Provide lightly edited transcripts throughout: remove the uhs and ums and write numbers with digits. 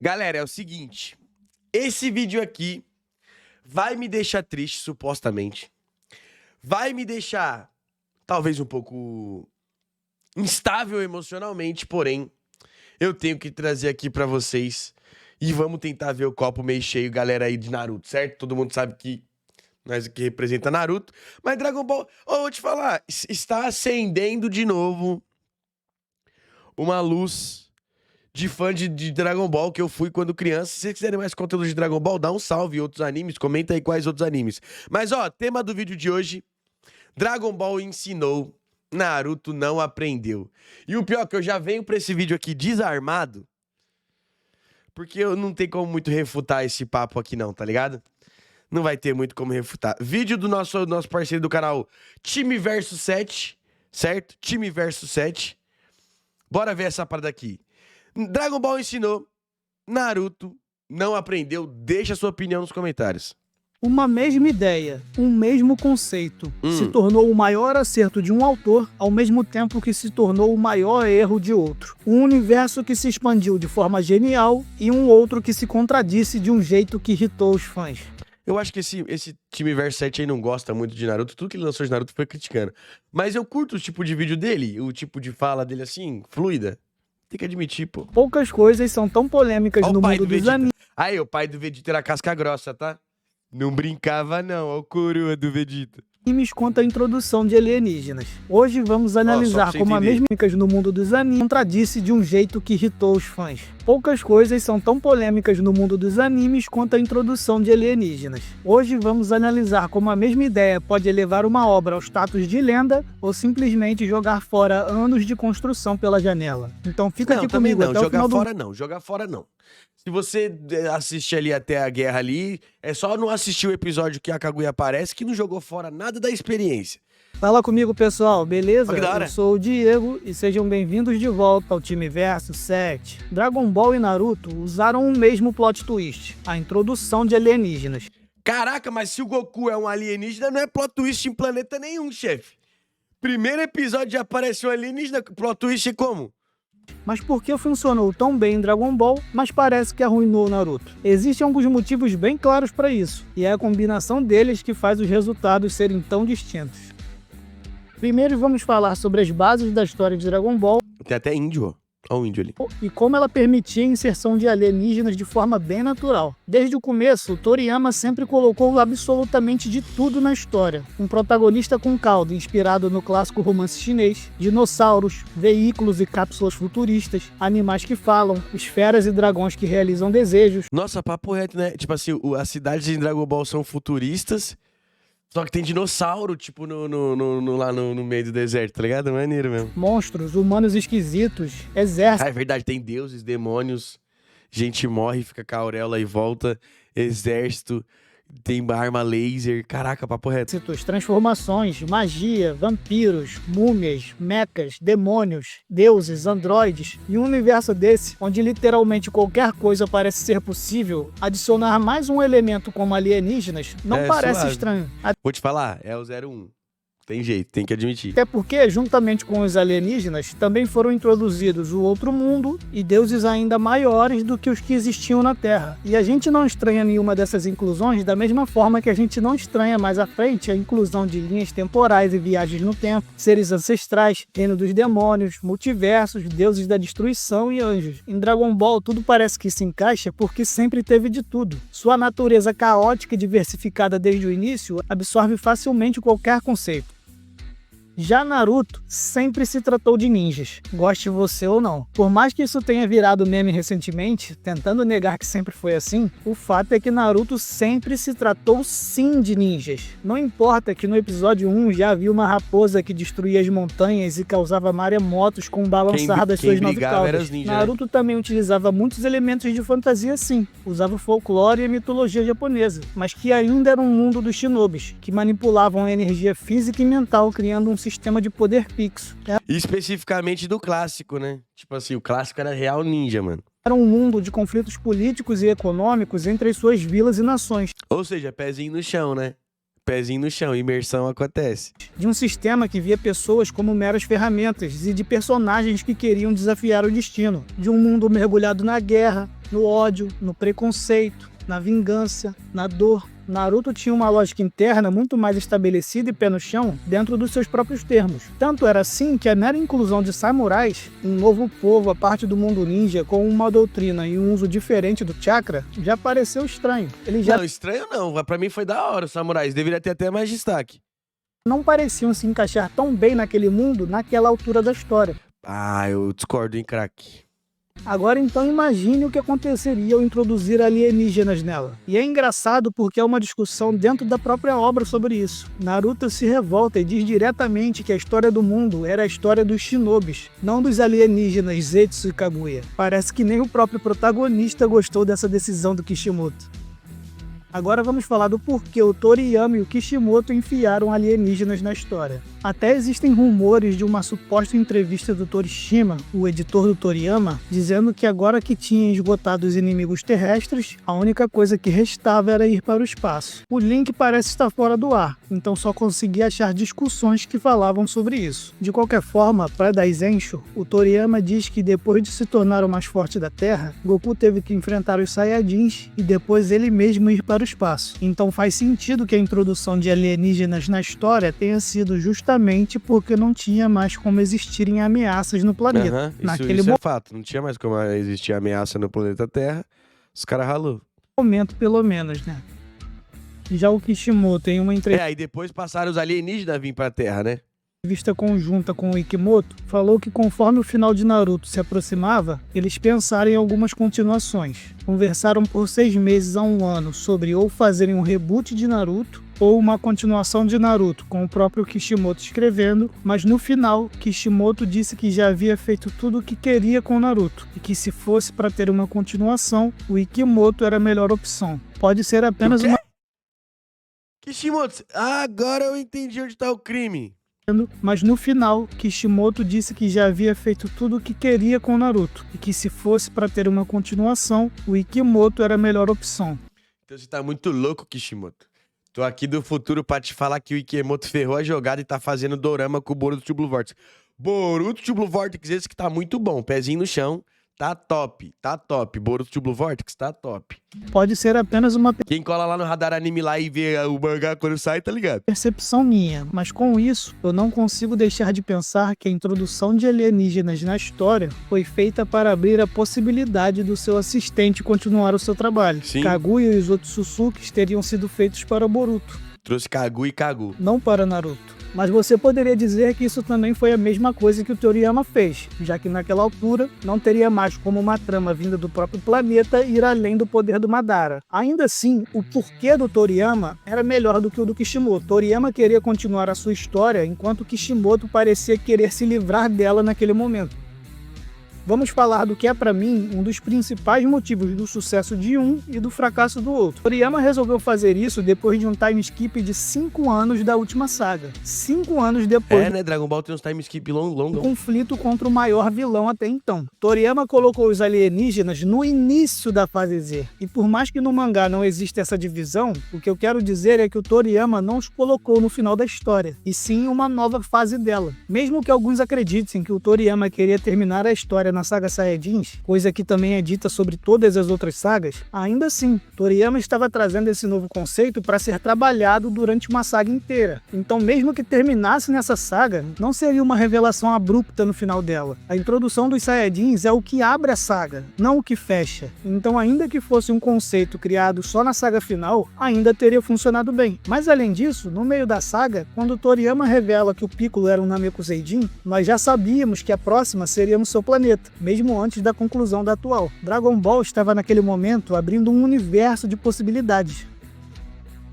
Galera, é o seguinte. Esse vídeo aqui vai me deixar triste, supostamente. Vai me deixar, talvez, um pouco instável emocionalmente, porém, eu tenho que trazer aqui pra vocês. E vamos tentar ver o copo meio cheio, galera aí de Naruto, certo? Todo mundo sabe que nós aqui representa Naruto. Mas Dragon Ball, vou te falar, está acendendo de novo uma luz de fã de Dragon Ball que eu fui quando criança. Se vocês quiserem mais conteúdo de Dragon Ball, dá um salve em outros animes, comenta aí quais outros animes. Mas ó, tema do vídeo de hoje, Dragon Ball ensinou, Naruto não aprendeu. E o pior é que eu já venho pra esse vídeo aqui desarmado, porque eu não tenho como muito refutar esse papo aqui não, tá ligado? Não vai ter muito como refutar. Vídeo do nosso parceiro do canal, Time Versus 7, certo? Time Versus 7. Bora ver essa parada aqui. Dragon Ball ensinou, Naruto não aprendeu. Deixa a sua opinião nos comentários. Uma mesma ideia, um mesmo conceito, se tornou o maior acerto de um autor, ao mesmo tempo que se tornou o maior erro de outro. Um universo que se expandiu de forma genial e um outro que se contradisse de um jeito que irritou os fãs. Eu acho que esse Time Versus 7 aí não gosta muito de Naruto. Tudo que ele lançou de Naruto foi criticando. Mas eu curto o tipo de vídeo dele, o tipo de fala dele assim, fluida. Tem que admitir, pô. Poucas coisas são tão polêmicas Ó no o pai mundo do dos Vegeta. Aí, o pai do Vegeta era casca grossa, tá? Não brincava não, ó o coroa do Vegeta. animes quanto a introdução de alienígenas. Hoje vamos analisar você como a entender. mesma no mundo dos animes contradisse de um jeito que irritou os fãs. Poucas coisas são tão polêmicas no mundo dos animes quanto a introdução de alienígenas. Hoje vamos analisar como a mesma ideia pode elevar uma obra ao status de lenda ou simplesmente jogar fora anos de construção pela janela. Então fica aqui também comigo não, até o final jogar fora não. Se você assiste ali até a guerra ali, é só não assistir o episódio que a Kaguya aparece que não jogou fora nada da experiência. Fala comigo, pessoal, beleza? Que da hora. Eu sou o Diego e sejam bem-vindos de volta ao Time Versus 7. Dragon Ball e Naruto usaram o mesmo plot twist, a introdução de alienígenas. Caraca, mas se o Goku é um alienígena, não é plot twist em planeta nenhum, chefe. Primeiro episódio já apareceu um alienígena, plot twist é como? Mas por que funcionou tão bem em Dragon Ball, mas parece que arruinou Naruto? Existem alguns motivos bem claros para isso, e é a combinação deles que faz os resultados serem tão distintos. Primeiro vamos falar sobre as bases da história de Dragon Ball Tem até índio, ó. Olha o índio ali. e como ela permitia a inserção de alienígenas de forma bem natural. Desde o começo, o Toriyama sempre colocou absolutamente de tudo na história. Um protagonista com caldo inspirado no clássico romance chinês, dinossauros, veículos e cápsulas futuristas, animais que falam, esferas e dragões que realizam desejos. Nossa, papo reto, né? Tipo assim, as cidades em Dragon Ball são futuristas, só que tem dinossauro, tipo, lá no meio do deserto, tá ligado? Maneiro mesmo. Monstros, humanos esquisitos, exércitos. Ah, é verdade, tem deuses, demônios, gente morre, fica com a auréola e volta, exército, tem arma laser, caraca, papo reto. Transformações, magia, vampiros, múmias, mechas, demônios, deuses, androides e um universo desse, onde literalmente qualquer coisa parece ser possível, adicionar mais um elemento como alienígenas não parece suave. estranho. Vou te falar, é o 01. Tem jeito, tem que admitir. Até porque, juntamente com os alienígenas, também foram introduzidos o outro mundo e deuses ainda maiores do que os que existiam na Terra. E a gente não estranha nenhuma dessas inclusões da mesma forma que a gente não estranha mais à frente a inclusão de linhas temporais e viagens no tempo, seres ancestrais, reino dos demônios, multiversos, deuses da destruição e anjos. Em Dragon Ball, tudo parece que se encaixa porque sempre teve de tudo. Sua natureza caótica e diversificada desde o início absorve facilmente qualquer conceito. Já Naruto sempre se tratou de ninjas, goste você ou não. Por mais que isso tenha virado meme recentemente, tentando negar que sempre foi assim, o fato é que Naruto sempre se tratou sim de ninjas. Não importa que no episódio 1 já havia uma raposa que destruía as montanhas e causava maremotos com o balançar das suas 9 caudas. Naruto também utilizava muitos elementos de fantasia sim, usava folclore e mitologia japonesa, mas que ainda era um mundo dos shinobis, que manipulavam a energia física e mental, criando um sistema de poder fixo. Especificamente do clássico, né? Tipo assim, o clássico era real ninja, mano. Era um mundo de conflitos políticos e econômicos entre as suas vilas e nações. Ou seja, pezinho no chão, né? pezinho no chão, imersão acontece. De um sistema que via pessoas como meras ferramentas e de personagens que queriam desafiar o destino. De um mundo mergulhado na guerra, no ódio, no preconceito, na vingança, na dor. Naruto tinha uma lógica interna muito mais estabelecida e pé no chão dentro dos seus próprios termos. Tanto era assim que a mera inclusão de samurais, um novo povo a parte do mundo ninja com uma doutrina e um uso diferente do chakra, já pareceu estranho. Ele já Não, estranho não. Pra mim foi da hora os samurais. Deveria ter até mais destaque. não pareciam se encaixar tão bem naquele mundo naquela altura da história. Ah, eu discordo, hein, craque. Agora então imagine o que aconteceria ao introduzir alienígenas nela. E é engraçado porque há uma discussão dentro da própria obra sobre isso. Naruto se revolta e diz diretamente que a história do mundo era a história dos shinobis, não dos alienígenas Zetsu e Kaguya. Parece que nem o próprio protagonista gostou dessa decisão do Kishimoto. Agora vamos falar do porquê o Toriyama e o Kishimoto enfiaram alienígenas na história. Até existem rumores de uma suposta entrevista do Torishima, o editor do Toriyama, dizendo que agora que tinha esgotado os inimigos terrestres, a única coisa que restava era ir para o espaço. O link parece estar fora do ar, então só consegui achar discussões que falavam sobre isso. De qualquer forma, para Daizensho, o Toriyama diz que depois de se tornar o mais forte da Terra, Goku teve que enfrentar os Saiyajins e depois ele mesmo ir para o espaço. Então faz sentido que a introdução de alienígenas na história tenha sido justamente porque não tinha mais como existirem ameaças no planeta. Isso é fato. Não tinha mais como existir ameaça no planeta Terra. Os caras ralou. Momento, pelo menos, né? Já o Kishimoto em uma Aí depois passaram os alienígenas a vir pra Terra, né? entrevista conjunta com o Ikimoto, falou que conforme o final de Naruto se aproximava, eles pensaram em algumas continuações. Conversaram por 6 meses a 1 ano sobre ou fazerem um reboot de Naruto ou uma continuação de Naruto, com o próprio Kishimoto escrevendo, mas no final, Kishimoto disse que já havia feito tudo o que queria com Naruto, e que se fosse para ter uma continuação, o Ikimoto era a melhor opção. Pode ser apenas uma... Kishimoto, agora eu entendi onde tá o crime. Mas no final, Kishimoto disse que já havia feito tudo o que queria com Naruto, e que se fosse para ter uma continuação, o Ikimoto era a melhor opção. Então você tá muito louco, Kishimoto. Tô aqui do futuro pra te falar que o Ikimoto ferrou a jogada e tá fazendo dorama com o Boruto Blue Vortex. Boruto Blue Vortex, esse que tá muito bom, pezinho no chão. Tá top, tá top. Boruto Blue Vortex tá top. Pode ser apenas uma Quem cola lá no Radar Anime lá e vê o mangá quando sai, tá ligado? percepção minha, mas com isso, eu não consigo deixar de pensar que a introdução de alienígenas na história foi feita para abrir a possibilidade do seu assistente continuar o seu trabalho. Sim. Kaguya e os outros Susukis teriam sido feitos para Boruto, Trouxe Kagu e Kagu. não para Naruto. Mas você poderia dizer que isso também foi a mesma coisa que o Toriyama fez, já que naquela altura não teria mais como uma trama vinda do próprio planeta ir além do poder do Madara. Ainda assim, o porquê do Toriyama era melhor do que o do Kishimoto. Toriyama queria continuar a sua história, enquanto Kishimoto parecia querer se livrar dela naquele momento. Vamos falar do que é para mim um dos principais motivos do sucesso de um e do fracasso do outro. Toriyama resolveu fazer isso depois de um time skip de 5 anos da última saga. 5 anos depois né? Dragon Ball tem uns time skip do longo. conflito contra o maior vilão até então. Toriyama colocou os alienígenas no início da fase Z. E por mais que no mangá não exista essa divisão, o que eu quero dizer é que o Toriyama não os colocou no final da história, e sim em uma nova fase dela. Mesmo que alguns acreditem que o Toriyama queria terminar a história na saga Saiyajins, coisa que também é dita sobre todas as outras sagas, ainda assim, Toriyama estava trazendo esse novo conceito para ser trabalhado durante uma saga inteira. Então, mesmo que terminasse nessa saga, não seria uma revelação abrupta no final dela. A introdução dos Saiyajins é o que abre a saga, não o que fecha. Então, ainda que fosse um conceito criado só na saga final, ainda teria funcionado bem. Mas além disso, no meio da saga, quando Toriyama revela que o Piccolo era um Namekuseidin, nós já sabíamos que a próxima seria no seu planeta, mesmo antes da conclusão da atual. Dragon Ball estava naquele momento abrindo um universo de possibilidades.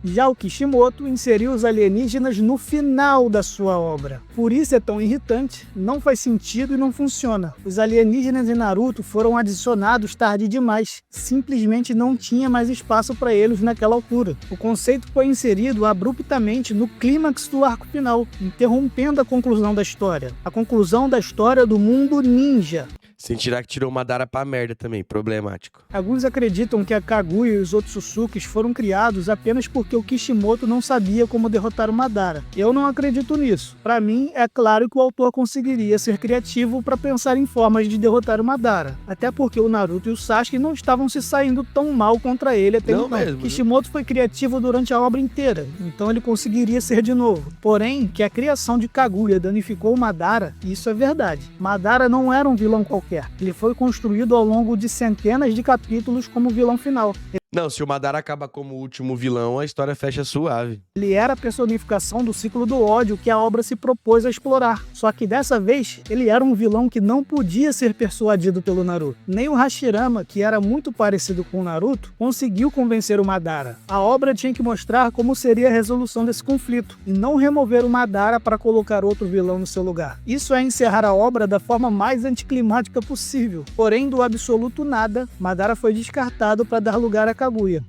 Já o Kishimoto inseriu os alienígenas no final da sua obra. Por isso é tão irritante, não faz sentido e não funciona. Os alienígenas em Naruto foram adicionados tarde demais. Simplesmente não tinha mais espaço para eles naquela altura. O conceito foi inserido abruptamente no clímax do arco final, interrompendo a conclusão da história. A conclusão da história do mundo ninja. Sem tirar que tirou o Madara pra merda também, problemático. Alguns acreditam que a Kaguya e os Otsutsukis foram criados apenas porque o Kishimoto não sabia como derrotar o Madara. Eu não acredito nisso. Para mim, é claro que o autor conseguiria ser criativo para pensar em formas de derrotar o Madara. Até porque o Naruto e o Sasuke não estavam se saindo tão mal contra ele até Não então. mesmo, né? Kishimoto foi criativo durante a obra inteira, então ele conseguiria ser de novo. Porém, que a criação de Kaguya danificou o Madara, isso é verdade. Madara não era um vilão qualquer. Ele foi construído ao longo de centenas de capítulos como vilão final. Não, se o Madara acaba como o último vilão, a história fecha suave. Ele era a personificação do ciclo do ódio que a obra se propôs a explorar. Só que dessa vez, ele era um vilão que não podia ser persuadido pelo Naruto. Nem o Hashirama, que era muito parecido com o Naruto, conseguiu convencer o Madara. A obra tinha que mostrar como seria a resolução desse conflito, e não remover o Madara para colocar outro vilão no seu lugar. Isso é encerrar a obra da forma mais anticlimática possível. Porém, do absoluto nada, Madara foi descartado para dar lugar a Kaguya.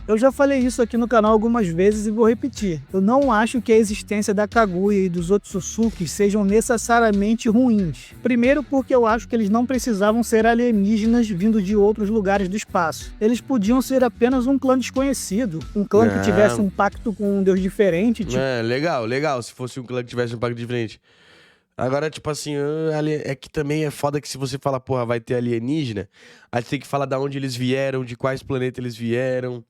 Eu já falei isso aqui no canal algumas vezes e vou repetir. Eu não acho que a existência da Kaguya e dos Otsutsuki sejam necessariamente ruins. Primeiro porque eu acho que eles não precisavam ser alienígenas vindo de outros lugares do espaço. Eles podiam ser apenas um clã desconhecido, um clã que tivesse um pacto com um deus diferente. Tipo... Legal, se fosse um clã que tivesse um pacto diferente. Agora, tipo assim, é que também é foda que se você fala, porra, vai ter alienígena, aí você tem que falar de onde eles vieram, de quais planetas eles vieram.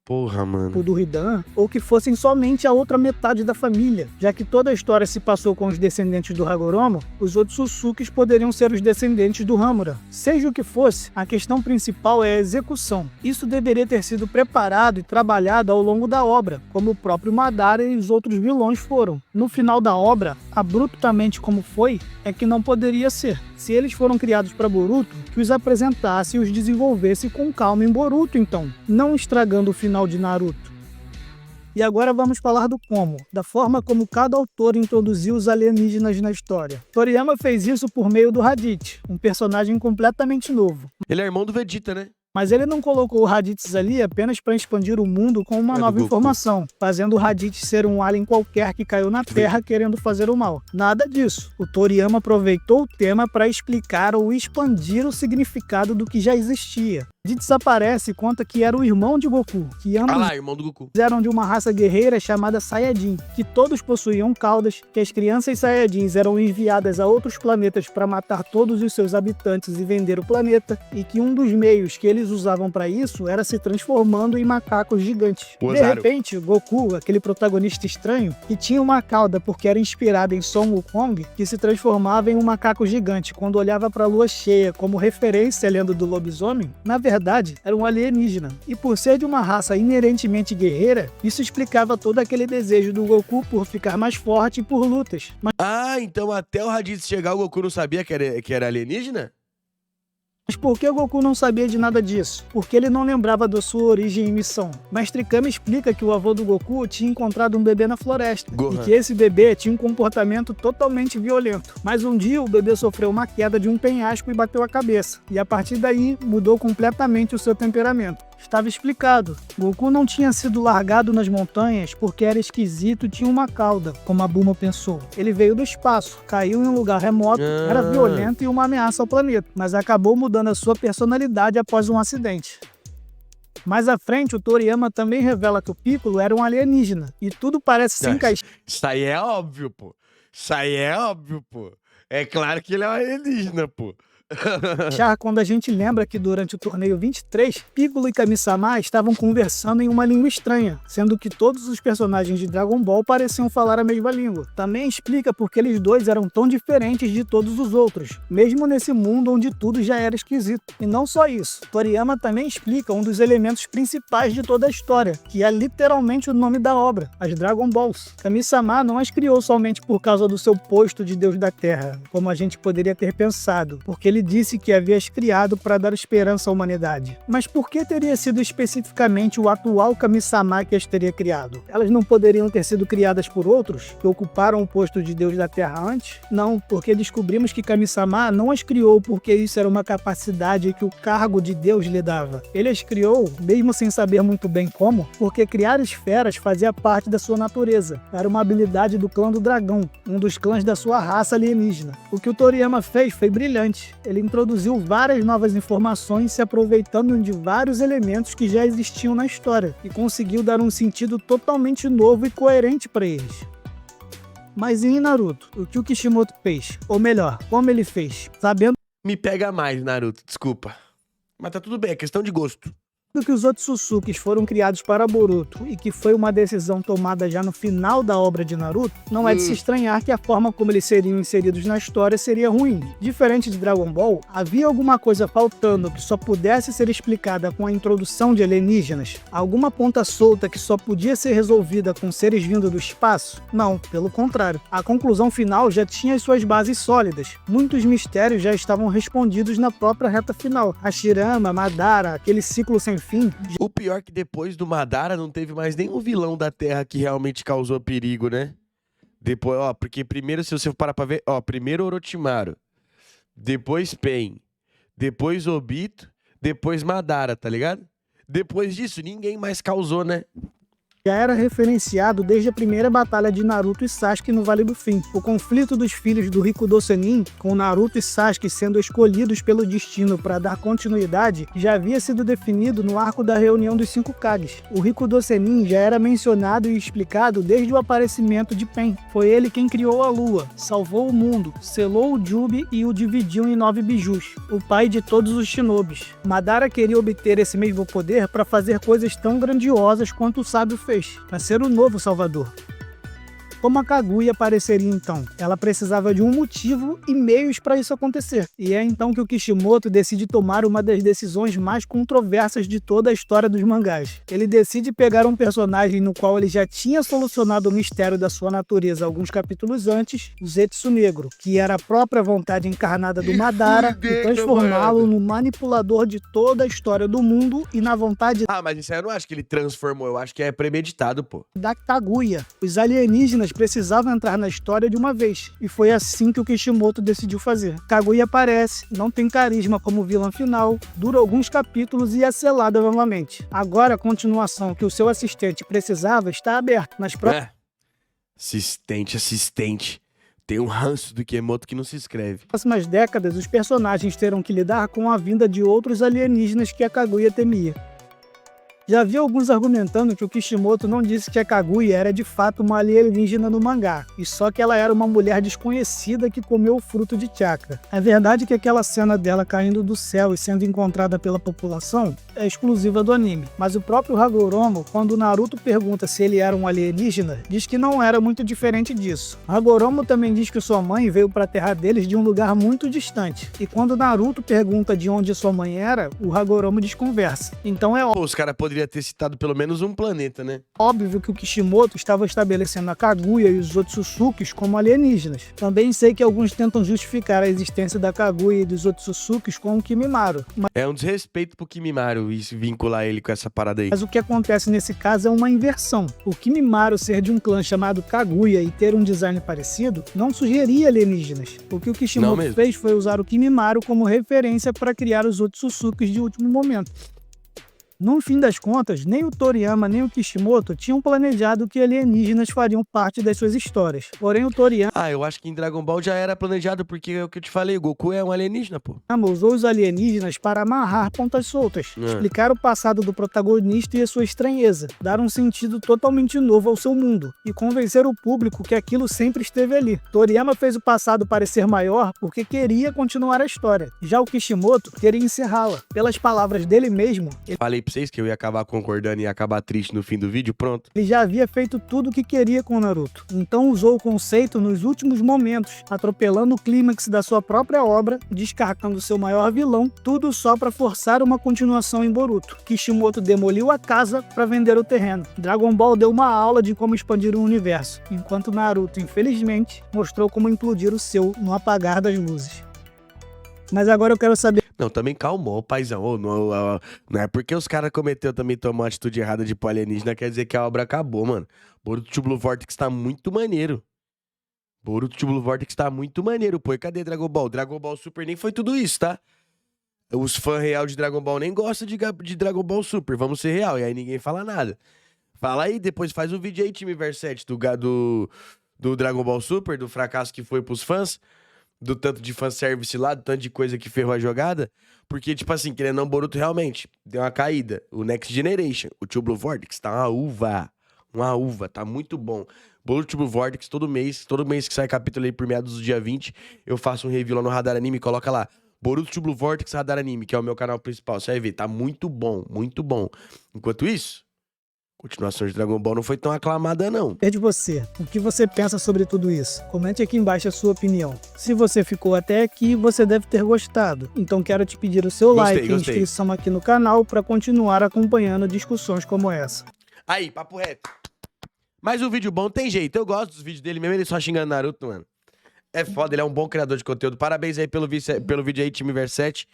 Porra, mano. Do Hidan, ou que fossem somente a outra metade da família. Já que toda a história se passou com os descendentes do Hagoromo, os Otsutsukis poderiam ser os descendentes do Hamura. Seja o que fosse, a questão principal é a execução. Isso deveria ter sido preparado e trabalhado ao longo da obra, como o próprio Madara e os outros vilões foram. No final da obra, abruptamente como foi, é que não poderia ser. Se eles foram criados para Boruto, que os apresentasse e os desenvolvesse com calma em Boruto então, não estragando o final de Naruto. E agora vamos falar do como, da forma como cada autor introduziu os alienígenas na história. Toriyama fez isso por meio do Raditz, um personagem completamente novo. Ele é irmão do Vegeta, né? Mas ele não colocou o Raditz ali apenas para expandir o mundo com uma nova informação, fazendo o Raditz ser um alien qualquer que caiu na Terra querendo fazer o mal. Nada disso. O Toriyama aproveitou o tema para explicar ou expandir o significado do que já existia. Raditz aparece e conta que era o irmão de Goku, que ambos irmão do Goku. eram de uma raça guerreira chamada Saiyajin, que todos possuíam caudas, que as crianças Saiyajins eram enviadas a outros planetas para matar todos os seus habitantes e vender o planeta, e que um dos meios que eles usavam para isso era se transformando em macacos gigantes. De repente, Goku, aquele protagonista estranho, que tinha uma cauda porque era inspirado em Son Wukong, que se transformava em um macaco gigante quando olhava para a lua cheia como referência à lenda do lobisomem, na verdade era um alienígena. E por ser de uma raça inerentemente guerreira, isso explicava todo aquele desejo do Goku por ficar mais forte e por lutas. Então até o Raditz chegar, o Goku não sabia que era alienígena? Mas por que o Goku não sabia de nada disso? Porque ele não lembrava da sua origem e missão. Mestre Kami explica que o avô do Goku tinha encontrado um bebê na floresta, e que esse bebê tinha um comportamento totalmente violento. Mas um dia o bebê sofreu uma queda de um penhasco e bateu a cabeça, e a partir daí mudou completamente o seu temperamento. Estava explicado. Goku não tinha sido largado nas montanhas porque era esquisito e tinha uma cauda, como a Bulma pensou. Ele veio do espaço, caiu em um lugar remoto, era violento e uma ameaça ao planeta, mas acabou mudando a sua personalidade após um acidente. Mais à frente, o Toriyama também revela que o Piccolo era um alienígena, e tudo parece se encaixar. Isso aí é óbvio, pô. É claro que ele é um alienígena, pô. Quando a gente lembra que durante o torneio 23, Piccolo e Kami-sama estavam conversando em uma língua estranha, sendo que todos os personagens de Dragon Ball pareciam falar a mesma língua. Também explica porque eles dois eram tão diferentes de todos os outros, mesmo nesse mundo onde tudo já era esquisito. E não só isso, Toriyama também explica um dos elementos principais de toda a história, que é literalmente o nome da obra, as Dragon Balls. Kami-sama não as criou somente por causa do seu posto de Deus da Terra, como a gente poderia ter pensado, porque ele ele disse que havias criado para dar esperança à humanidade. Mas por que teria sido especificamente o atual Kami-sama que as teria criado? Elas não poderiam ter sido criadas por outros, que ocuparam o posto de Deus da Terra antes? Não, porque descobrimos que Kami-sama não as criou porque isso era uma capacidade que o cargo de Deus lhe dava. Ele as criou, mesmo sem saber muito bem como, porque criar esferas fazia parte da sua natureza. Era uma habilidade do clã do dragão, um dos clãs da sua raça alienígena. O que o Toriyama fez foi brilhante. Ele introduziu várias novas informações se aproveitando de vários elementos que já existiam na história e conseguiu dar um sentido totalmente novo e coerente para eles. Mas e em Naruto? O que o Kishimoto fez? Ou melhor, como ele fez? Sabendo Me pega mais, Naruto, desculpa. Mas tá tudo bem, é questão de gosto. que os Otsusukis foram criados para Boruto e que foi uma decisão tomada já no final da obra de Naruto, não é de se estranhar que a forma como eles seriam inseridos na história seria ruim. Diferente de Dragon Ball, havia alguma coisa faltando que só pudesse ser explicada com a introdução de alienígenas? Alguma ponta solta que só podia ser resolvida com seres vindo do espaço? Não, pelo contrário. A conclusão final já tinha as suas bases sólidas. Muitos mistérios já estavam respondidos na própria reta final. Hashirama, Madara, aquele ciclo sem fim. O pior é que depois do Madara não teve mais nenhum vilão da Terra que realmente causou perigo, né? Depois, ó, porque primeiro, se você parar pra ver, ó, primeiro Orochimaru, depois Pain, depois Obito, depois Madara, tá ligado? Depois disso, ninguém mais causou, né? Já era referenciado desde a primeira batalha de Naruto e Sasuke no Vale do Fim. O conflito dos filhos do Rikudo Sennin, com Naruto e Sasuke sendo escolhidos pelo destino para dar continuidade, já havia sido definido no arco da reunião dos 5 Kages. O Rikudo Sennin já era mencionado e explicado desde o aparecimento de Pen. Foi ele quem criou a Lua, salvou o mundo, selou o Jubi e o dividiu em 9 bijus, o pai de todos os shinobis. Madara queria obter esse mesmo poder para fazer coisas tão grandiosas quanto o sábio fez, para ser o novo Salvador. Como a Kaguya apareceria então? Ela precisava de um motivo e meios para isso acontecer. E é então que o Kishimoto decide tomar uma das decisões mais controversas de toda a história dos mangás. Ele decide pegar um personagem no qual ele já tinha solucionado o mistério da sua natureza alguns capítulos antes, o Zetsu Negro, que era a própria vontade encarnada do Madara, e transformá-lo no manipulador de toda a história do mundo e na vontade Ah, mas isso aí eu não acho que ele transformou, eu acho que é premeditado, pô. da Kaguya. Os alienígenas precisavam entrar na história de uma vez, e foi assim que o Kishimoto decidiu fazer. Kaguya aparece, não tem carisma como vilã final, dura alguns capítulos e é selada novamente. Agora a continuação que o seu assistente precisava está aberta. Nas Assistente. Tem um ranço do Kishimoto que não se escreve. próximas décadas, os personagens terão que lidar com a vinda de outros alienígenas que a Kaguya temia. Já havia alguns argumentando que o Kishimoto não disse que a Kaguya era de fato uma alienígena no mangá, e só que ela era uma mulher desconhecida que comeu o fruto de chakra. A verdade é que aquela cena dela caindo do céu e sendo encontrada pela população é exclusiva do anime, mas o próprio Hagoromo, quando Naruto pergunta se ele era um alienígena, diz que não era muito diferente disso. Hagoromo também diz que sua mãe veio para a terra deles de um lugar muito distante, e quando Naruto pergunta de onde sua mãe era, o Hagoromo desconversa. Então é Pô, os caras poderiam ter citado pelo menos um planeta, né? óbvio que o Kishimoto estava estabelecendo a Kaguya e os Otsusukis como alienígenas. Também sei que alguns tentam justificar a existência da Kaguya e dos Otsusukis com o Kimimaro, É um desrespeito pro Kimimaro isso, vincular ele com essa parada aí. mas o que acontece nesse caso é uma inversão. O Kimimaro ser de um clã chamado Kaguya e ter um design parecido não sugeria alienígenas. O que o Não Kishimoto mesmo. fez foi usar o Kimimaro como referência para criar os Otsusukis de último momento. No fim das contas, nem o Toriyama nem o Kishimoto tinham planejado que alienígenas fariam parte das suas histórias. Porém, o Toriyama Ah, eu acho que em Dragon Ball já era planejado, porque é o que eu te falei, o Goku é um alienígena, pô. usou os alienígenas para amarrar pontas soltas, explicar o passado do protagonista e a sua estranheza, dar um sentido totalmente novo ao seu mundo e convencer o público que aquilo sempre esteve ali. Toriyama fez o passado parecer maior porque queria continuar a história. Já o Kishimoto queria encerrá-la. Pelas palavras dele mesmo, Falei pra vocês que eu ia acabar concordando e ia acabar triste no fim do vídeo, pronto. ele já havia feito tudo o que queria com Naruto. Então usou o conceito nos últimos momentos, atropelando o clímax da sua própria obra, descartando seu maior vilão, tudo só para forçar uma continuação em Boruto. Kishimoto demoliu a casa para vender o terreno. Dragon Ball deu uma aula de como expandir o universo, enquanto Naruto, infelizmente, mostrou como implodir o seu no apagar das luzes. Mas agora eu quero saber. Não, também calmou, paizão. Ô, não é porque os caras cometeu também tomou uma atitude errada de pôr alienígena, quer dizer que a obra acabou, mano. Boruto Blue Vortex tá muito maneiro. Boruto Blue Vortex tá muito maneiro, pô. E cadê Dragon Ball? Dragon Ball Super nem foi tudo isso, tá? Os fãs real de Dragon Ball nem gostam de Dragon Ball Super, vamos ser real. E aí ninguém fala nada. Fala aí, depois faz um vídeo aí, time Verset, do Dragon Ball Super, do fracasso que foi pros fãs, do tanto de fanservice lá, do tanto de coisa que ferrou a jogada. Porque, tipo assim, querendo ou não, Boruto realmente deu uma caída. O Next Generation, o Tio Blue Vortex, tá uma uva. Uma uva, tá muito bom. Boruto Blue Vortex, todo mês que sai capítulo aí por meados do dia 20, eu faço um review lá no Radar Anime, coloca lá. Boruto Blue Vortex Radar Anime, que é o meu canal principal. Você vai ver, tá muito bom, muito bom. Enquanto isso, a continuação de Dragon Ball não foi tão aclamada, não. É de você. O que você pensa sobre tudo isso? Comente aqui embaixo a sua opinião. Se você ficou até aqui, você deve ter gostado. Então quero te pedir o seu like e inscrição aqui no canal para continuar acompanhando discussões como essa. Aí, papo reto. Mas o vídeo bom tem jeito. Eu gosto dos vídeos dele, mesmo ele só xingando Naruto, mano. É foda, ele é um bom criador de conteúdo. Parabéns aí pelo vídeo aí, time Verset.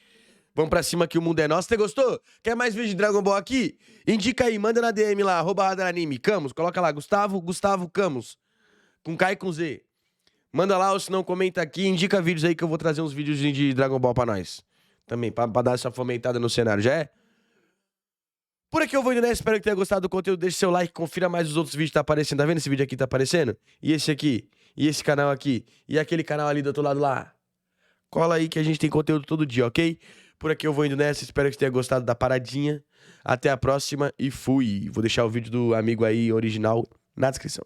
Vamos pra cima que o mundo é nosso. Você gostou? Quer mais vídeo de Dragon Ball aqui? Indica aí, manda na DM lá, @RadarAnime. Camus, coloca lá, Gustavo Camus. Com K e com Z. Manda lá, ou se não, comenta aqui. Indica vídeos aí que eu vou trazer uns vídeos de Dragon Ball pra nós. Também, pra dar essa fomentada no cenário, já é? Por aqui eu vou indo nessa, espero que tenha gostado do conteúdo. Deixe seu like, confira mais os outros vídeos que tá aparecendo. Tá vendo esse vídeo aqui que tá aparecendo? E esse aqui, e esse canal aqui, e aquele canal ali do outro lado lá. Cola aí que a gente tem conteúdo todo dia, ok? Por aqui eu vou indo nessa, espero que você tenha gostado da paradinha. Até a próxima e fui. Vou deixar o vídeo do amigo aí original na descrição.